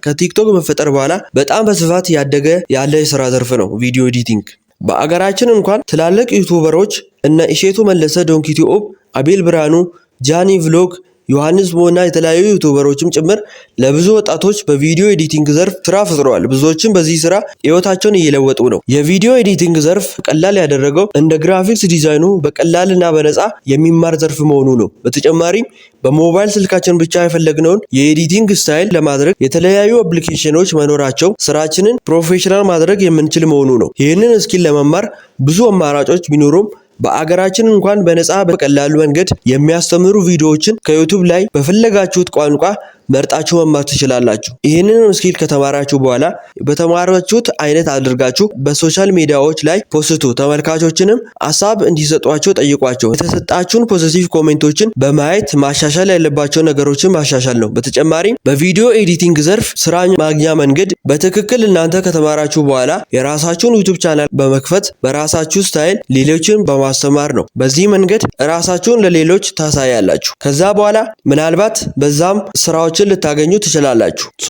ከቲክቶክ መፈጠር በኋላ በጣም በስፋት ያደገ ያለ የስራ ዘርፍ ነው ቪዲዮ ኤዲቲንግ። በአገራችን እንኳን ትላልቅ ዩቲዩበሮች እነ እሼቱ መለሰ፣ ዶንኪቲዩብ፣ አቤል ብርሃኑ፣ ጃኒ ቭሎግ፣ ዮሐንስ ሞና የተለያዩ ዩቲዩበሮችም ጭምር ለብዙ ወጣቶች በቪዲዮ ኤዲቲንግ ዘርፍ ስራ ፈጥረዋል። ብዙዎችም በዚህ ስራ ህይወታቸውን እየለወጡ ነው። የቪዲዮ ኤዲቲንግ ዘርፍ ቀላል ያደረገው እንደ ግራፊክስ ዲዛይኑ በቀላልና በነፃ የሚማር ዘርፍ መሆኑ ነው። በተጨማሪም በሞባይል ስልካችን ብቻ የፈለግነውን የኤዲቲንግ ስታይል ለማድረግ የተለያዩ አፕሊኬሽኖች መኖራቸው ስራችንን ፕሮፌሽናል ማድረግ የምንችል መሆኑ ነው። ይህንን ስኪል ለመማር ብዙ አማራጮች ቢኖሩም በአገራችን እንኳን በነፃ በቀላሉ መንገድ የሚያስተምሩ ቪዲዮዎችን ከዩቲዩብ ላይ በፈለጋችሁት ቋንቋ መርጣችሁ መማር ትችላላችሁ። ይህንን ስኪል ከተማራችሁ በኋላ በተማራችሁት አይነት አድርጋችሁ በሶሻል ሚዲያዎች ላይ ፖስቱ። ተመልካቾችንም ሐሳብ እንዲሰጧቸው ጠይቋቸው። የተሰጣችሁን ፖዚቲቭ ኮሜንቶችን በማየት ማሻሻል ያለባቸው ነገሮችን ማሻሻል ነው። በተጨማሪም በቪዲዮ ኤዲቲንግ ዘርፍ ስራ ማግኛ መንገድ በትክክል እናንተ ከተማራችሁ በኋላ የራሳችሁን ዩቲዩብ ቻናል በመክፈት በራሳችሁ ስታይል ሌሎችን በማስተማር ነው። በዚህ መንገድ ራሳችሁን ለሌሎች ታሳያላችሁ። ከዛ በኋላ ምናልባት በዛም ስራዎችን ልታገኙ ትችላላችሁ።